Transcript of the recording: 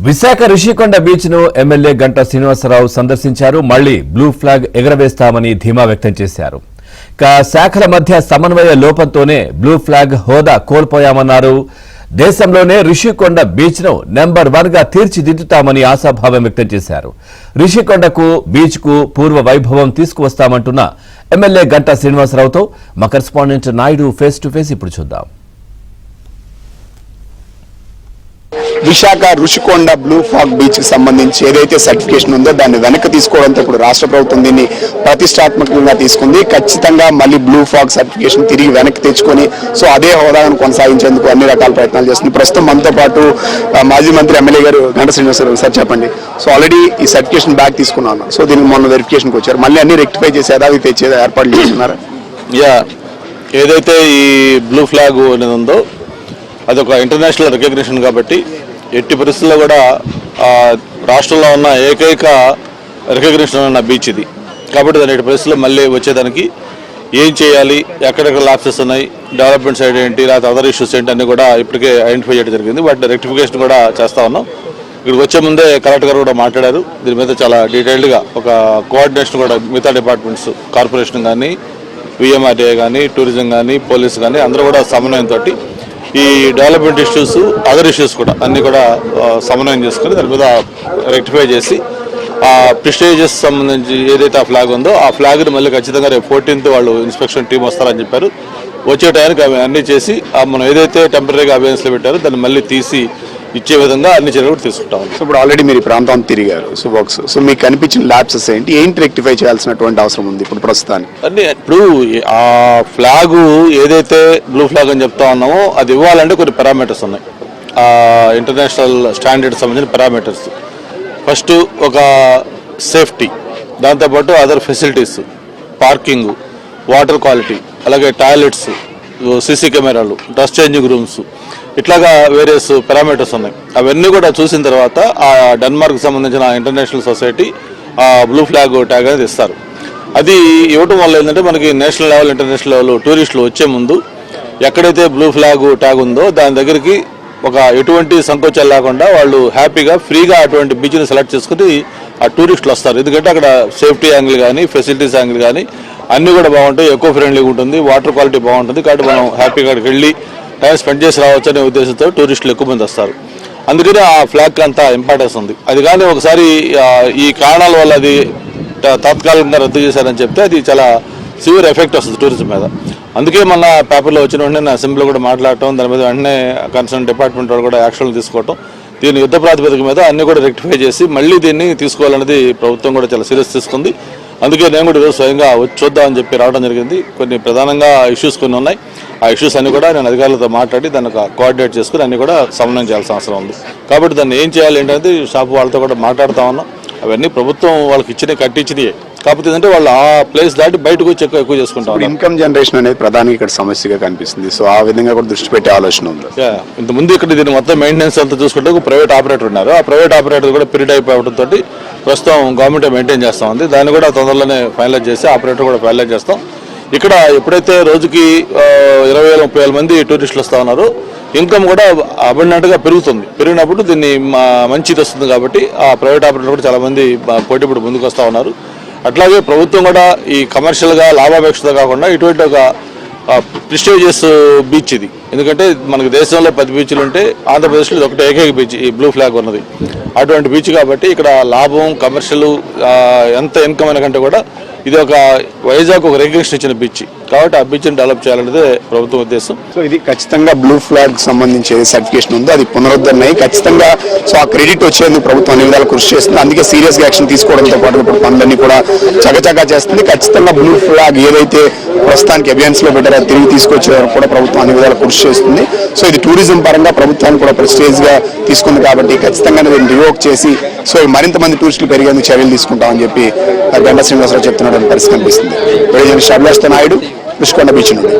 Visakha Rishikonda beach ను MLA Ganta Srinivasarao సందర్శించారు. మళ్లీ బ్లూ ఫ్లాగ్ ఎగరవేస్తామని ధీమా వ్యక్తం చేశారు. శాఖల మధ్య సమన్వయ లోపంతోనే బ్లూ ఫ్లాగ్ హోదా కోల్పోయామన్నారు. దేశంలోనే రిషికొండ బీచ్ ను నెంబర్ 1 గా తీర్చిదిద్దుతామని ఆశాభావం వ్యక్తం చేశారు. రిషికొండకు బీచ్ కు పూర్వ వైభవం తీసుకువస్తామంటున్న ఎమ్మెల్యే గంటా శ్రీనివాసరావుతో మా correspondent Naidu face to face ఇప్పుడు చూద్దాం. Visakha Rushikonda blue fog beach కి సంబంధించి ఏదైతే సర్టిఫికేషన్ ఉందో దాన్ని వెనక్కి తీసుకోవడంతో ఇప్పుడు రాష్ట్ర ప్రభుత్వం దీన్ని ప్రతిష్టాత్మకంగా తీసుకుంది. ఖచ్చితంగా మళ్ళీ బ్లూ ఫాగ్ సర్టిఫికేషన్ తిరిగి వెనక్కి తెచ్చుకొని సో అదే హోదాను కొనసాగించేందుకు అన్ని రకాల ప్రయత్నాలు చేస్తుంది. ప్రస్తుతం మనతో పాటు మాజీ మంత్రి ఎమ్మెల్యే గారు గంటా శ్రీనివాసరావు సార్ చెప్పండి. సో ఆల్రెడీ ఈ సర్టిఫికేషన్ బ్యాక్ తీసుకున్నాను. సో దీనికి మొన్న వెరిఫికేషన్కి వచ్చారు. మళ్ళీ అన్ని రెక్టిఫై చేసేదా అవి తెచ్చేదా ఏర్పాట్లు చేస్తున్నారు? ఏదైతే ఈ బ్లూ ఫ్లాగ్ అనేది ఉందో అదొక ఇంటర్నేషనల్ రికగ్నిషన్ కాబట్టి ఎట్టి పరిస్థితుల్లో కూడా రాష్ట్రంలో ఉన్న ఏకైక రికగ్నిషన్ ఉన్న బీచ్ ఇది కాబట్టి దాని ఎట్టి పరిస్థితుల్లో మళ్ళీ వచ్చేదానికి ఏం చేయాలి, ఎక్కడెక్కడ ల్యాప్సెస్ ఉన్నాయి, డెవలప్మెంట్ సైడ్ ఏంటి, లేకపోతే అదర్ ఇష్యూస్ ఏంటి అన్నీ కూడా ఇప్పటికే ఐడెంటిఫై చేయడం జరిగింది. వాటిని రెక్టిఫికేషన్ కూడా చేస్తూ ఉన్నాం. ఇక్కడికి వచ్చే ముందే కలెక్టర్ గారు కూడా మాట్లాడారు. దీని మీద చాలా డీటెయిల్డ్గా ఒక కోఆర్డినేషన్ కూడా మిగతా డిపార్ట్మెంట్స్ కార్పొరేషన్ కానీ, విఎంఆర్డీఏ కానీ, టూరిజం కానీ, పోలీసు కానీ అందరూ కూడా సమన్వయంతో ఈ డెవలప్మెంట్ ఇష్యూస్ అదర్ ఇష్యూస్ కూడా అన్నీ కూడా సమన్వయం చేసుకుని దాని మీద రెక్టిఫై చేసి ఆ ప్రిస్టేజెస్ సంబంధించి ఏదైతే ఆ ఫ్లాగ్ ఉందో ఆ ఫ్లాగ్ని మళ్ళీ ఖచ్చితంగా రేపు 14th వాళ్ళు ఇన్స్పెక్షన్ టీం వస్తారని చెప్పారు. వచ్చే టైంకి అవి అన్నీ చేసి మనం ఏదైతే టెంపరీగా అవేర్నెస్లో పెట్టారో దాన్ని మళ్ళీ తీసి ఇచ్చే విధంగా అన్ని చర్యలు కూడా తీసుకుంటాం. సో ఇప్పుడు ఆల్రెడీ మీరు ఈ ప్రాంతం తిరిగారు. సో మీకు కనిపించిన ల్యాప్సెస్ ఏంటి రెక్టిఫై చేయాల్సినటువంటి అవసరం ఉంది ఇప్పుడు ప్రస్తుతానికి? అన్ని ఇప్పుడు ఆ ఫ్లాగ్ ఏదైతే బ్లూ ఫ్లాగ్ అని చెప్తా ఉన్నామో అది ఇవ్వాలంటే కొన్ని పారామీటర్స్ ఉన్నాయి. ఇంటర్నేషనల్ స్టాండర్డ్ సంబంధించిన పారామీటర్స్. ఫస్ట్ ఒక సేఫ్టీ, దాంతోపాటు other facilities, parking, water quality, అలాగే టాయిలెట్స్, సీసీ కెమెరాలు, డ్రెస్ చేంజింగ్ రూమ్స్, ఇట్లాగా వేరియస్ పారామీటర్స్ ఉన్నాయి. అవన్నీ కూడా చూసిన తర్వాత ఆ డెన్మార్క్ సంబంధించిన ఇంటర్నేషనల్ సొసైటీ ఆ బ్లూ ఫ్లాగ్ ట్యాగ్ అనేది ఇస్తారు. అది ఇవ్వటం వల్ల ఏంటంటే మనకి నేషనల్ లెవెల్, ఇంటర్నేషనల్ లెవెల్ టూరిస్టులు వచ్చే ముందు ఎక్కడైతే బ్లూ ఫ్లాగ్ ట్యాగ్ ఉందో దాని దగ్గరికి ఒక ఎటువంటి సంకోచాలు లేకుండా వాళ్ళు హ్యాపీగా ఫ్రీగా అటువంటి బీచ్ని సెలెక్ట్ చేసుకుని ఆ టూరిస్టులు వస్తారు. ఎందుకంటే అక్కడ సేఫ్టీ యాంగిల్ కానీ, ఫెసిలిటీస్ యాంగిల్ కానీ అన్నీ కూడా బాగుంటాయి, ఎకో ఫ్రెండ్లీగా ఉంటుంది, వాటర్ క్వాలిటీ బాగుంటుంది. కాబట్టి మనం హ్యాపీగా అక్కడికి వెళ్ళి టైం స్పెండ్ చేసి రావచ్చు అనే ఉద్దేశంతో టూరిస్టులు ఎక్కువ మంది వస్తారు. అందుకని ఆ ఫ్లాగ్ అంతా ఇంపార్టెన్స్ ఉంది. అది కానీ ఒకసారి ఈ కారణాల వల్ల అది తాత్కాలికంగా రద్దు చేశారని చెప్తే అది చాలా సివియర్ ఎఫెక్ట్ వస్తుంది టూరిజం మీద. అందుకే మన పేపర్లో వచ్చిన వెంటనే అసెంబ్లీలో కూడా మాట్లాడటం, దాని మీద వెంటనే కన్సర్న్ డిపార్ట్మెంట్ వాళ్ళు కూడా యాక్షన్లు తీసుకోవటం, దీన్ని యుద్ధ ప్రాతిపదిక మీద అన్ని కూడా రెక్టిఫై చేసి మళ్ళీ దీన్ని తీసుకోవాలనేది ప్రభుత్వం కూడా చాలా సీరియస్ తీసుకుంది. అందుకే నేను కూడా ఈరోజు స్వయంగా చూద్దామని చెప్పి రావడం జరిగింది. కొన్ని ప్రధానంగా ఇష్యూస్ కొన్ని ఉన్నాయి. ఆ ఇష్యూస్ అన్ని కూడా నేను అధికారులతో మాట్లాడి దాన్ని కోఆర్డినేట్ చేసుకుని అన్ని కూడా సమన్వయం చేయాల్సిన అవసరం ఉంది. కాబట్టి దాన్ని ఏం చేయాలి ఏంటంటే షాపు వాళ్ళతో కూడా మాట్లాడుతూ ఉన్నాం. అవన్నీ ప్రభుత్వం వాళ్ళకి కట్టించినవి. కాకపోతే ఏంటంటే వాళ్ళు ఆ ప్లేస్ దాటి బయటకు వచ్చి ఎక్కువ చేసుకుంటారు. ఇన్కమ్ జనరేషన్ అనేది ప్రధానంగా ఇక్కడ సమస్యగా కనిపిస్తుంది. సో ఆ విధంగా కూడా దృష్టి పెట్టే ఆలోచన ఉంది. ఇంతకుముందు ఇక్కడ దీన్ని మొత్తం మెయింటెనెన్స్ అంతా చూసుకుంటే ఒక ప్రైవేట్ ఆపరేటర్ ఉన్నారు. ఆ ప్రైవేట్ ఆపరేటర్ కూడా పీరియడ్ అయిపోవడంతో ప్రస్తుతం గవర్నమెంట్ మెయింటైన్ చేస్తూ ఉంది. దాన్ని కూడా తొందరలోనే ఫైనలైజ్ చేసి ఆపరేటర్ కూడా ఫైనలైజ్ చేస్తాం. ఇక్కడ ఎప్పుడైతే రోజుకి 20,000-30,000 మంది టూరిస్టులు వస్తూ ఉన్నారో ఇన్కమ్ కూడా అబండెంట్గా పెరుగుతుంది. పెరిగినప్పుడు దీన్ని మంచిది వస్తుంది. కాబట్టి ఆ ప్రైవేట్ ఆపరేటర్ కూడా చాలా మంది పోటీపడి ముందుకు వస్తూ ఉన్నారు. అట్లాగే ప్రభుత్వం కూడా ఈ కమర్షియల్గా లాభాపేక్షతో కాకుండా ఇటువంటి ఒక ప్రిస్టేజియస్ బీచ్ ఇది. ఎందుకంటే మనకు దేశంలో 10 బీచ్లు ఉంటే ఆంధ్రప్రదేశ్లో ఇది ఒకటి ఏకైక బీచ్ ఈ బ్లూ ఫ్లాగ్ ఉన్నది. అటువంటి బీచ్ కాబట్టి ఇక్కడ లాభం, కమర్షియల్ ఎంత ఇన్కమ్ అనే కంటే కూడా ఇది ఒక వైజాగ్ ఒక రికగ్నిషన్ ఇచ్చిన బీచ్ కాబట్టి ఆ బీచ్ని డెవలప్ చేయాలనేదే ప్రభుత్వం ఉద్దేశం. సో ఇది ఖచ్చితంగా బ్లూ ఫ్లాగ్ సంబంధించి సర్టిఫికేషన్ ఉందో అది పునరుద్ధరణ ఖచ్చితంగా సో ఆ క్రెడిట్ వచ్చేందుకు ప్రభుత్వం అన్ని విధాలు కృషి చేస్తుంది. అందుకే సీరియస్గా యాక్షన్ తీసుకోవడంతో పాటు ఇప్పుడు పనులన్నీ కూడా చకచకా చేస్తుంది. ఖచ్చితంగా బ్లూ ఫ్లాగ్ ఏదైతే ప్రస్తుతానికి అభియాన్స్ లో పెట్టారో తిరిగి తీసుకొచ్చే వరకు కూడా ప్రభుత్వం అన్ని విధాలు కృషి చేస్తుంది. సో ఇది టూరిజం పరంగా ప్రభుత్వాన్ని కూడా ప్రెస్టేజ్ గా తీసుకుంది కాబట్టి ఖచ్చితంగా దీన్ని రివోక్ చేసి సో మరింత మంది టూరిస్టులు పెరిగేందుకు చర్యలు తీసుకుంటామని చెప్పి గంటా శ్రీనివాసరావు చెప్తున్న పరిస్థితి కనిపిస్తుంది. నాయుడు రుషికొండ బీచ్ నుండి.